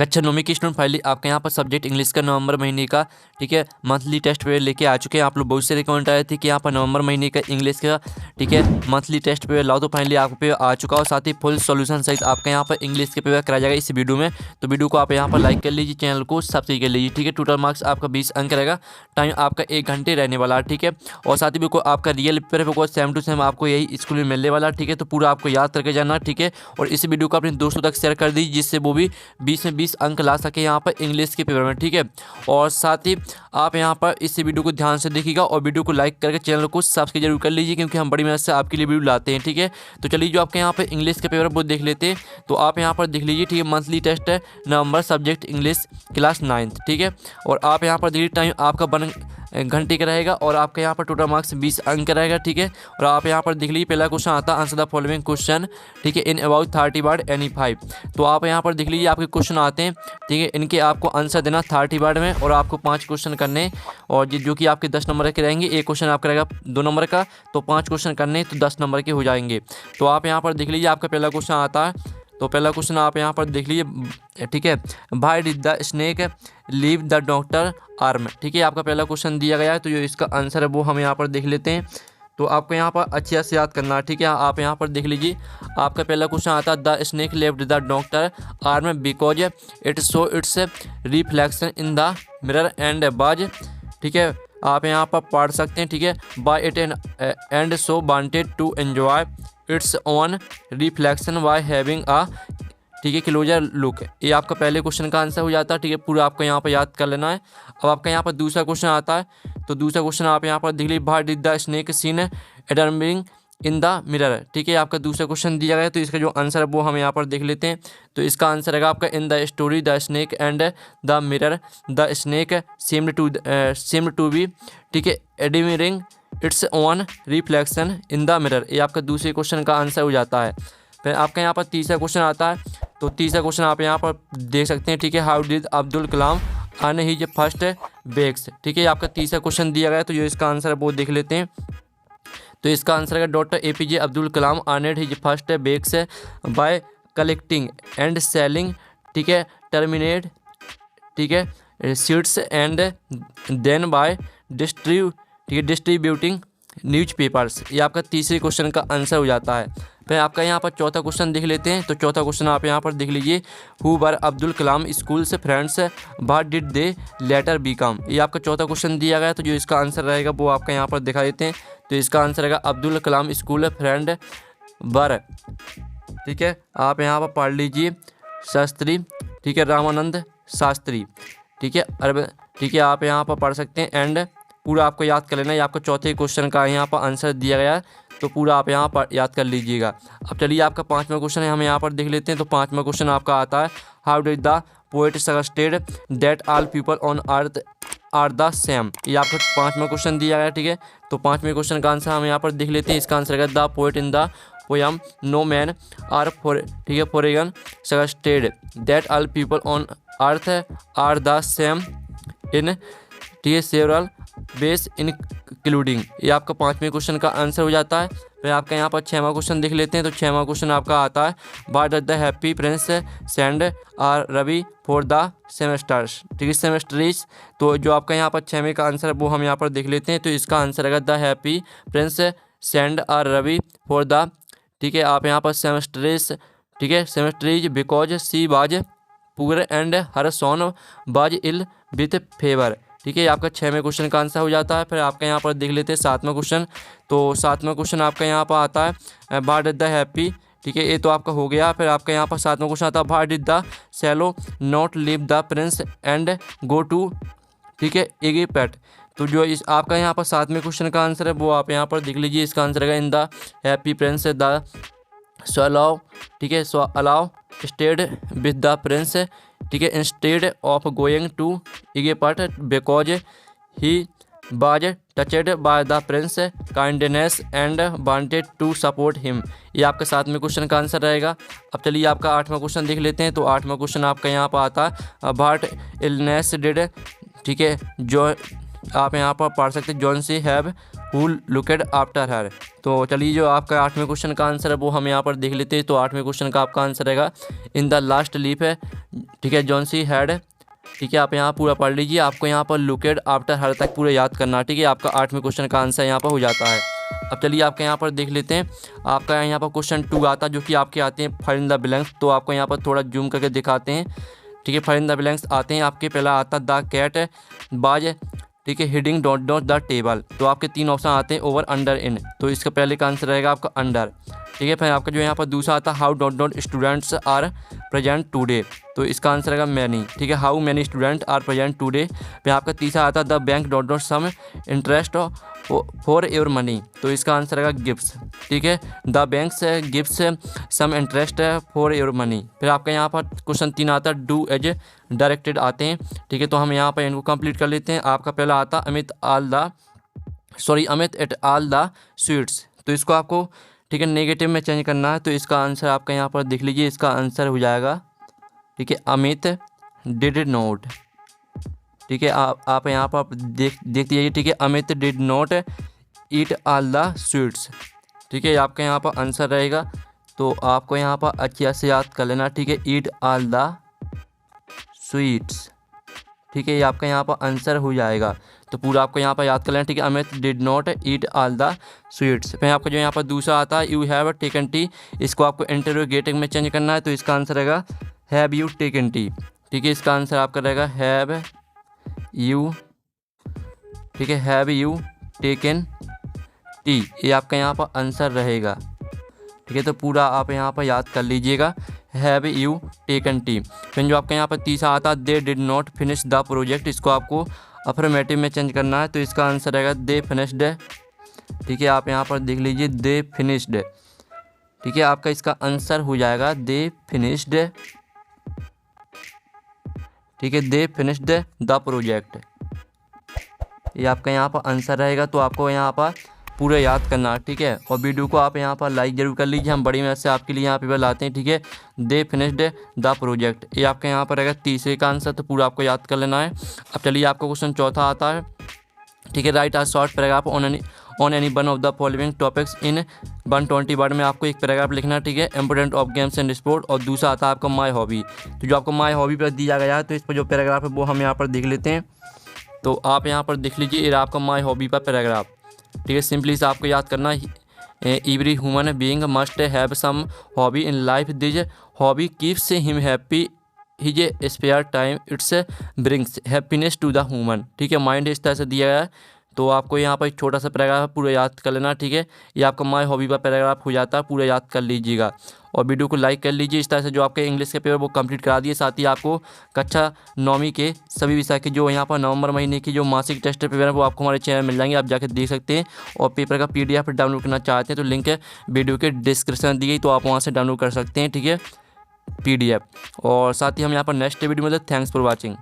कक्षा नौवीं की स्टूडेंट फाइनली आपके यहाँ पर सब्जेक्ट इंग्लिश का नवंबर महीने का ठीक है मंथली टेस्ट पेपर लेके आ चुके हैं। आप लोग बहुत से रिकमेंड आए थे कि यहाँ पर नवंबर महीने का इंग्लिश का ठीक है मंथली टेस्ट पेपर लाओ, तो फाइनली आपको पेपर आ चुका और साथ ही फुल सॉल्यूशन सहित आपके यहाँ पर इंग्लिश के पेपर कराया जाएगा इस वीडियो में। तो वीडियो को आप यहाँ पर लाइक कर लीजिए, चैनल को सब्सक्राइब कर लीजिए ठीक है। टोटल मार्क्स आपका 20 अंक रहेगा, टाइम आपका 1 घंटे रहने वाला है ठीक है। और साथ ही बिल्कुल आपका रियल पेपर बिल्कुल सेम टू सेम आपको यही स्कूल में मिलने वाला ठीक है। तो पूरा आपको याद करके जाना ठीक है। और इस वीडियो को अपने दोस्तों तक शेयर कर दीजिए जिससे वो भी 20 में 20 अंक ला सके यहाँ पर इंग्लिश के पेपर में ठीक है। और साथ ही आप यहाँ पर इस वीडियो को ध्यान से देखिएगा और वीडियो को लाइक करके चैनल को सब्सक्राइब जरूर कर लीजिए क्योंकि हम बड़ी मेहनत से आपके लिए वीडियो लाते हैं ठीक है। तो चलिए जो आपके यहाँ पर इंग्लिश के पेपर वो देख लेते हैं। तो आप यहाँ पर देख लीजिए ठीक है, मंथली टेस्ट है नवंबर, सब्जेक्ट इंग्लिश, क्लास 9th ठीक है। और आप यहाँ पर देखिए टाइम आपका 1 घंटे का रहेगा और आपके यहाँ पर टोटल मार्क्स 20 अंक का रहेगा ठीक है। और आप यहाँ पर देख लीजिए पहला क्वेश्चन आता है आंसर द फॉलोइंग क्वेश्चन ठीक है इन अबाउट 30 वर्ड एनी 5। तो आप यहाँ पर देख लीजिए आपके क्वेश्चन आते हैं ठीक है, इनके आपको आंसर देना 30 वर्ड में और आपको 5 क्वेश्चन करने और जो कि आपके 10 नंबर के रहेंगे। एक क्वेश्चन आपका रहेगा 2 नंबर का, तो 5 क्वेश्चन करने तो 10 नंबर के हो जाएंगे। तो आप यहाँ पर देख लीजिए आपका पहला क्वेश्चन आता है। तो पहला क्वेश्चन आप यहाँ पर देख लीजिए ठीक है, why did the snake leave the doctor arm ठीक है। आपका पहला क्वेश्चन दिया गया है तो जो इसका आंसर है वो हम यहाँ पर देख लेते हैं। तो आपको यहाँ पर अच्छे से याद करना है ठीक है। आप यहाँ पर देख लीजिए आपका पहला क्वेश्चन आता है the snake left the doctor arm because it show it's reflection in the mirror and बाज ठीक है। आप यहाँ पर पढ़ सकते हैं ठीक है, by it and so wanted to enjoy its own reflection by having a ठीक है क्लोजर लुक। ये आपका पहले क्वेश्चन का आंसर हो जाता है ठीक है, पूरा आपको यहाँ पर याद कर लेना है। अब आपका यहाँ पर दूसरा क्वेश्चन आता है। तो दूसरा क्वेश्चन आप यहाँ पर देख लीजिए what did the snake seen admiring in the mirror ठीक है। आपका दूसरा क्वेश्चन दिया गया है तो इसका जो आंसर है वो हम यहाँ पर देख लेते हैं। तो इसका आंसर रहेगा आपका in the story the snake and the mirror the snake seemed to be ठीक है admiring its own reflection in the mirror. ये आपका दूसरे क्वेश्चन का आंसर हो जाता है। फिर आपका यहाँ पर तीसरा क्वेश्चन आता है। तो तीसरा क्वेश्चन आप यहाँ पर देख सकते हैं ठीक है, how did Abdul Kalam earn his first bucks ठीक है। आपका तीसरा क्वेश्चन दिया गया है तो जो इसका आंसर है वो देख लेते हैं। तो इसका आंसर है doctor APJ Abdul Kalam earned his first bucks by collecting and selling ठीक है टर्मिनेट ठीक है seeds and then by distributing newspapers. ये आपका तीसरे क्वेश्चन का आंसर हो जाता है। फिर आपका यहाँ पर चौथा क्वेश्चन देख लेते हैं। तो चौथा क्वेश्चन आप यहाँ पर देख लीजिए, who were Abdul Kalam school से friends what did they later become. ये आपका चौथा क्वेश्चन दिया गया है तो जो इसका आंसर रहेगा वो आपका यहाँ पर दिखा देते हैं। तो इसका आंसर रहेगा अब्दुल कलाम स्कूल फ्रेंड वर ठीक है। आप यहाँ पर पढ़ लीजिए शास्त्री ठीक है, रामानंद शास्त्री ठीक है, अरब ठीक है। आप यहाँ पर पढ़ सकते हैं एंड पूरा आपको याद कर लेना है। आपको चौथे क्वेश्चन का यहाँ पर आंसर दिया गया है तो पूरा आप यहाँ पर याद कर लीजिएगा। अब चलिए आपका 5वां क्वेश्चन है, हम यहाँ पर देख लेते हैं। तो 5वां क्वेश्चन आपका आता है, how did the poet suggested that all people on earth are the same. ये आपको 5वां क्वेश्चन दिया गया है ठीक है। तो 5वें क्वेश्चन का आंसर हम यहाँ पर देख लेते हैं। इसका आंसर है the poet in the poem no man are for ठीक है foreign suggested that all people on earth are the same in ठीक है सेवरल बेस इंक्लूडिंग। ये आपका 5वें क्वेश्चन का आंसर हो जाता है। फिर आपका यहाँ पर 6वां क्वेश्चन देख लेते हैं। तो 6वां क्वेश्चन आपका आता है, what does the happy prince send are ruby for the seamstress ठीक है सेमेस्टरीज। तो जो आपका यहाँ पर 6वें का आंसर है वो हम यहाँ पर देख लेते हैं। तो इसका आंसर है the happy prince send are ruby for the ठीक है। आप यहाँ पर सेमेस्टरीज ठीक है seamstress because she was poor and her son was ill with fever ठीक है। आपका 6वें क्वेश्चन का आंसर हो जाता है। फिर आपका यहाँ पर देख लेते हैं 7वां क्वेश्चन। तो 7वां क्वेश्चन आपका यहाँ पर आता है, व्हाट डिड द हैप्पी ठीक है, ये तो आपका हो गया। फिर आपका यहाँ पर 7वां क्वेश्चन आता है, what did the swallow not leave the prince and go to ठीक है इजिप्ट। तो जो इस आपका यहाँ पर 7वें क्वेश्चन का आंसर है वो आप यहाँ पर देख लीजिए। इसका आंसर है in the happy prince the swallow ठीक है swallow stayed with the prince ठीक है instead of going to Egypt because he was touched by the prince kindness and wanted to support him. ये आपका 7वें क्वेश्चन का answer रहेगा। अब चलिए आपका 8वां क्वेश्चन देख लेते हैं। तो 8वां क्वेश्चन आपका यहाँ पर आता है, व्हाट इलनेस डिड ठीक है जो आप यहाँ पर पढ़ सकते हैं John she have who looked after her. तो चलिए जो आपका 8वें क्वेश्चन का आंसर है वो हम यहाँ पर देख लेते हैं। तो 8वें क्वेश्चन का आपका आंसर रहेगा इन द लास्ट लीफ है, ठीक है, जॉन सी हैड, ठीक है, आप यहाँ पूरा पढ़ लीजिए। आपको यहाँ पर लुकेड आफ्टर हर तक पूरा याद करना, ठीक है। आपका 8वें क्वेश्चन का आंसर यहाँ पर हो जाता है। अब चलिए आपके यहाँ पर देख लेते हैं। आपका यहाँ पर क्वेश्चन 2 आता है जो कि आपके आते हैं फिल इन द ब्लैंक्स। तो आपको यहाँ पर थोड़ा जूम करके दिखाते हैं, ठीक है। फिल इन द ब्लैंक्स आते हैं आपके। पहला आता है द कैट बाज, ठीक है, heading dot dot the table. तो आपके 3 ऑप्शन आते हैं ओवर अंडर इन। तो इसका पहले का आंसर रहेगा आपका अंडर, ठीक है। फिर आपका जो यहाँ पर दूसरा आता है how dot dot students are present today. तो इसका आंसर रहेगा मैनी, ठीक है, how many student are present today. फिर आपका तीसरा आता है the bank dot dot some interest for your money. तो इसका आंसर रहेगा गिफ्ट्स, ठीक है, the banks gifts some interest for your money. फिर आपका यहाँ पर क्वेश्चन 3 आता है डू एज डायरेक्टेड आते हैं, ठीक है। तो हम यहाँ पर इनको कंप्लीट कर लेते हैं। आपका पहला आता Amit at all the sweets. तो इसको आपको, ठीक है, नेगेटिव में चेंज करना है। तो इसका आंसर आपका यहाँ पर देख लीजिए। इसका आंसर हो जाएगा, ठीक है, अमित डिड नोट, ठीक है। आप यहाँ पर देखते जाइए, ठीक है, Amit did note eat all the sweets, ठीक है, आपका यहाँ पर आंसर रहेगा। तो आपको यहाँ पर अच्छे से याद कर लेना, ठीक है, ईट ऑल द स्वीट्स, ठीक है, ये आपका यहाँ पर आंसर हो जाएगा। तो पूरा आपको यहाँ पर याद कर लेना, ठीक है, Amit did not eat all the sweets. फिर आपका जो यहाँ पर दूसरा आता है यू हैव टेकन टी। इसको आपको इंटरोगेटिव में चेंज करना है। तो इसका आंसर रहेगा हैव यू टेकन टी, ठीक है, इसका आंसर आपका रहेगा हैव यू, ठीक है, हैव यू टेकन टी। ये आपका यहाँ पर आंसर रहेगा, ठीक है। तो पूरा आप यहाँ पर याद कर लीजिएगा, हैव यू टेकन टी। फिर जो आपका यहाँ पर तीसरा आता है they did not finish the project. इसको आपको अफर्मेटिव में चेंज करना है। तो इसका आंसर रहेगा दे फिनिश्ड, ठीक है, आप यहाँ पर देख लीजिए दे फिनिश्ड, ठीक है, आपका इसका आंसर हो जाएगा दे फिनिश्ड, ठीक है, दे फिनिश्ड द प्रोजेक्ट। ये आपका यहाँ पर आंसर रहेगा। तो आपको यहाँ पर पूरा याद करना, ठीक है। और वीडियो को आप यहाँ पर लाइक जरूर कर लीजिए। हम बड़ी मेहनत से आपके लिए यहाँ पे लाते हैं, ठीक है। दे फिनिश्ड द प्रोजेक्ट, ये आपके यहाँ पर रहेगा तीसरे का आंसर। तो पूरा आपको याद कर लेना है। अब चलिए आपका क्वेश्चन चौथा आता है, ठीक है, right a short paragraph on any one of the following topics in 120 word में आपको एक पैराग्राफ लिखना है, ठीक है। Important of games and sport. और दूसरा आता है आपका माई हॉबी। तो जो आपको माई हॉबी पर दिया गया है, तो इस पर जो पैराग्राफ है वो हम यहाँ पर देख लेते हैं। तो आप यहाँ पर देख लीजिए, ये आपका माई हॉबी पर पैराग्राफ, ठीक है। सिंपली से आपको याद करना, every human being must have some hobby in life, this hobby keeps him happy, his spare time its brings happiness to the human, ठीक है। माइंड इस तरह से दिया गया है। तो आपको यहाँ पर एक छोटा सा पैराग्राफ पूरा याद कर लेना, ठीक है। ये आपका माई हॉबी का पैराग्राफ हो जाता है, पूरा याद कर लीजिएगा। और वीडियो को लाइक कर लीजिए। इस तरह से जो आपके इंग्लिश के पेपर वो कंप्लीट करा दिए। साथ ही आपको कक्षा 9वीं के सभी विषय के जो यहाँ पर नवंबर महीने की जो मासिक टेस्ट पेपर है वो आपको हमारे चैनल मिल जाएंगे, आप जाकर देख सकते हैं। और पेपर का PDF डाउनलोड करना चाहते हैं तो लिंक वीडियो के डिस्क्रिप्शन दी गई, तो आप वहाँ से डाउनलोड कर सकते हैं, ठीक है, PDF। और साथ ही हम यहाँ पर नेक्स्ट वीडियो में, थैंक्स फॉर वॉचिंग।